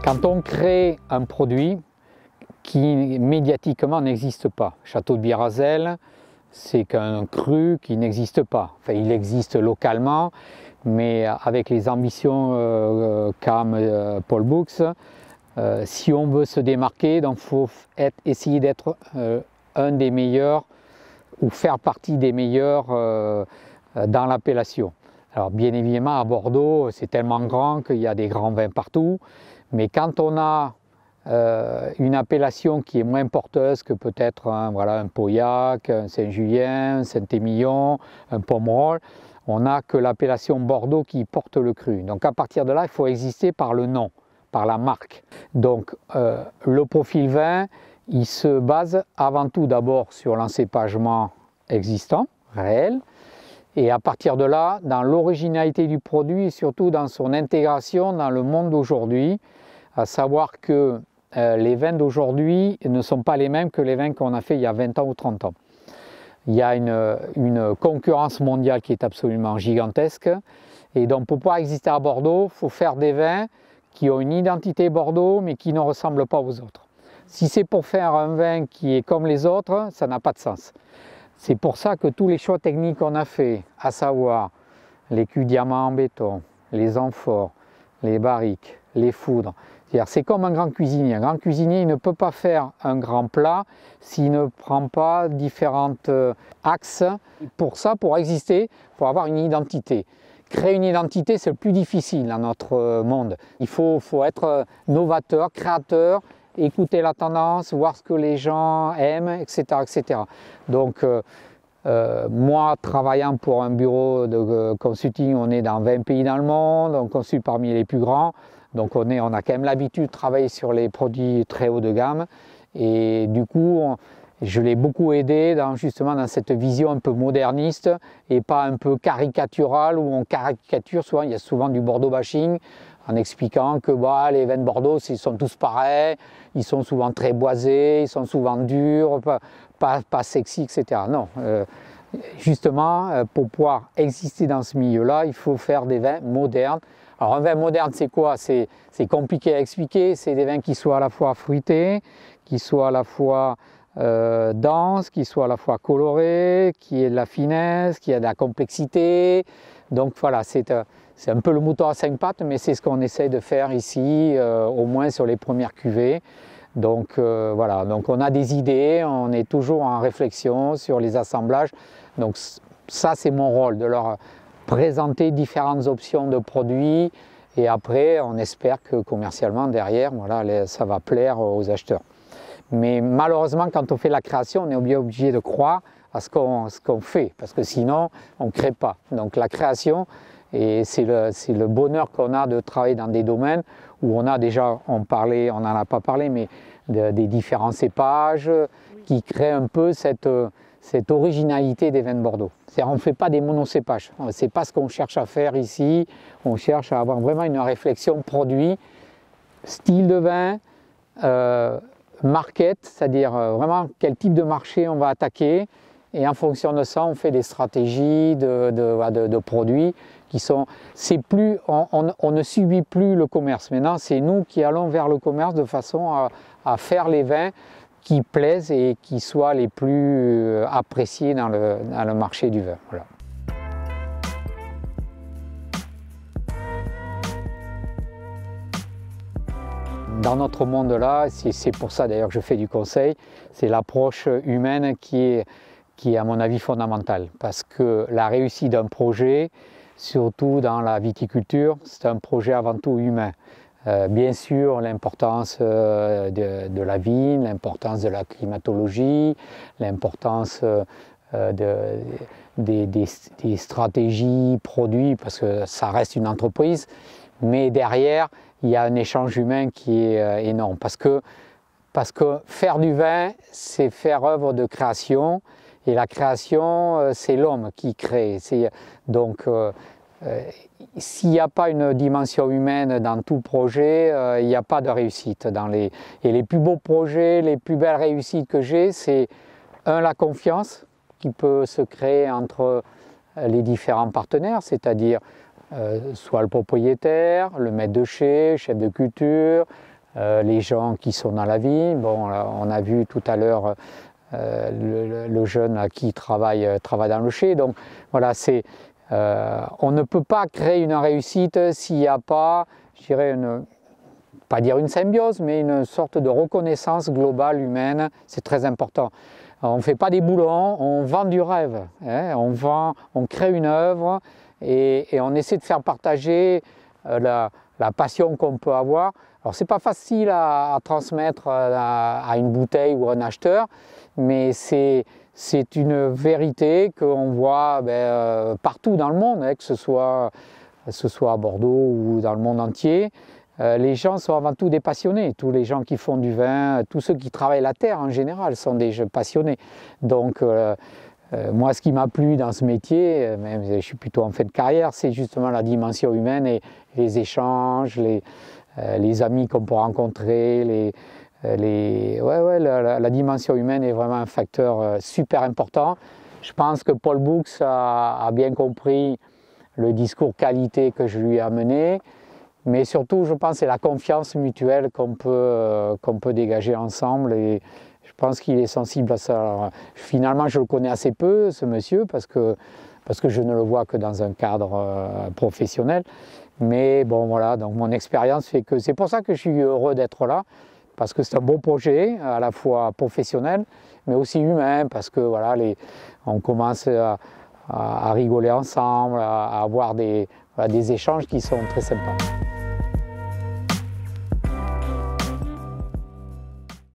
Quand on crée un produit qui médiatiquement n'existe pas, Château de Birazel, c'est qu'un cru qui n'existe pas. Enfin, il existe localement, mais avec les ambitions qu'a Paul Boucks, si on veut se démarquer, il faut essayer d'être un des meilleurs ou faire partie des meilleurs dans l'appellation. Alors bien évidemment à Bordeaux c'est tellement grand qu'il y a des grands vins partout, mais quand on a une appellation qui est moins porteuse que peut-être un Pauillac, un Saint-Julien, un Saint-Émilion, un Pomerol, on n'a que l'appellation Bordeaux qui porte le cru. Donc à partir de là il faut exister par le nom, par la marque. Donc le profil vin, il se base avant tout d'abord sur l'encépagement existant, réel, et à partir de là, dans l'originalité du produit et surtout dans son intégration dans le monde d'aujourd'hui, à savoir que les vins d'aujourd'hui ne sont pas les mêmes que les vins qu'on a fait il y a 20 ans ou 30 ans. Il y a une concurrence mondiale qui est absolument gigantesque, et donc pour pouvoir exister à Bordeaux, il faut faire des vins qui ont une identité Bordeaux mais qui ne ressemblent pas aux autres. Si c'est pour faire un vin qui est comme les autres, ça n'a pas de sens. C'est pour ça que tous les choix techniques qu'on a fait, à savoir les culs diamants en béton, les amphores, les barriques, les foudres, c'est comme un grand cuisinier. Un grand cuisinier il ne peut pas faire un grand plat s'il ne prend pas différents axes. Pour ça, pour exister, il faut avoir une identité. Créer une identité, c'est le plus difficile dans notre monde. Il faut être novateur, créateur, écouter la tendance, voir ce que les gens aiment, etc. etc. Donc, moi, travaillant pour un bureau de consulting, on est dans 20 pays dans le monde, on consulte parmi les plus grands, donc on a quand même l'habitude de travailler sur les produits très haut de gamme, et du coup, je l'ai beaucoup aidé justement dans cette vision un peu moderniste et pas un peu caricaturale où on caricature souvent, il y a souvent du Bordeaux bashing, en expliquant que les vins de Bordeaux ils sont tous pareils, ils sont souvent très boisés, ils sont souvent durs, pas sexy, etc. Non, justement, pour pouvoir exister dans ce milieu-là, il faut faire des vins modernes. Alors un vin moderne, c'est quoi? C'est compliqué à expliquer, c'est des vins qui soient à la fois fruités, qui soient à la fois denses, qui soient à la fois colorés, qui aient de la finesse, qui aient de la complexité. Donc voilà, c'est un peu le mouton à 5 pattes, mais c'est ce qu'on essaie de faire ici, au moins sur les premières cuvées. Donc voilà, donc on a des idées, on est toujours en réflexion sur les assemblages. Donc ça c'est mon rôle, de leur présenter différentes options de produits, et après on espère que commercialement derrière, voilà, ça va plaire aux acheteurs. Mais malheureusement quand on fait la création, on est obligé de croire à ce qu'on fait, parce que sinon on ne crée pas. Donc la création, et c'est le bonheur qu'on a de travailler dans des domaines où on a déjà, on n'en a pas parlé, mais des différents cépages qui créent un peu cette originalité des vins de Bordeaux. C'est-à-dire on ne fait pas des monocépages, c'est pas ce qu'on cherche à faire ici, on cherche à avoir vraiment une réflexion produit, style de vin, market, c'est-à-dire vraiment quel type de marché on va attaquer, et en fonction de ça on fait des stratégies de produits qui sont, on ne subit plus le commerce, maintenant c'est nous qui allons vers le commerce de façon à faire les vins qui plaisent et qui soient les plus appréciés dans le marché du vin. Voilà. Dans notre monde-là, c'est pour ça d'ailleurs que je fais du conseil, c'est l'approche humaine qui est à mon avis fondamentale. Parce que la réussite d'un projet, surtout dans la viticulture, c'est un projet avant tout humain. Bien sûr, l'importance de la vigne, l'importance de la climatologie, l'importance des stratégies produits, parce que ça reste une entreprise, mais derrière, il y a un échange humain qui est énorme. Parce que faire du vin, c'est faire œuvre de création, et la création, c'est l'homme qui crée. Donc, s'il n'y a pas une dimension humaine dans tout projet, il n'y a pas de réussite. Et les plus beaux projets, les plus belles réussites que j'ai, c'est la confiance qui peut se créer entre les différents partenaires, c'est-à-dire soit le propriétaire, le maître de chai, chef de culture, les gens qui sont dans la vie. Bon, on a vu tout à l'heure le jeune qui travaille dans le chai. Donc voilà, on ne peut pas créer une réussite s'il n'y a pas, je dirais, pas dire une symbiose, mais une sorte de reconnaissance globale humaine. C'est très important. On ne fait pas des boulons, on vend du rêve, hein, on crée une œuvre et on essaie de faire partager la passion qu'on peut avoir. Alors c'est pas facile à transmettre à une bouteille ou à un acheteur, mais c'est une vérité qu'on voit partout dans le monde, hein, que ce soit à Bordeaux ou dans le monde entier. Les gens sont avant tout des passionnés. Tous les gens qui font du vin, tous ceux qui travaillent la terre en général sont des passionnés. Donc moi, ce qui m'a plu dans ce métier, même je suis plutôt en fin de carrière, c'est justement la dimension humaine et les échanges, les amis qu'on peut rencontrer. La dimension humaine est vraiment un facteur super important. Je pense que Paul Boucks a bien compris le discours qualité que je lui ai amené. Mais surtout, je pense que c'est la confiance mutuelle qu'on peut dégager ensemble et je pense qu'il est sensible à ça. Alors, finalement, je le connais assez peu, ce monsieur, parce que je ne le vois que dans un cadre professionnel. Mais bon, voilà, donc mon expérience fait que c'est pour ça que je suis heureux d'être là, parce que c'est un beau projet, à la fois professionnel, mais aussi humain, parce que voilà, on commence à rigoler ensemble, à avoir des échanges qui sont très sympas.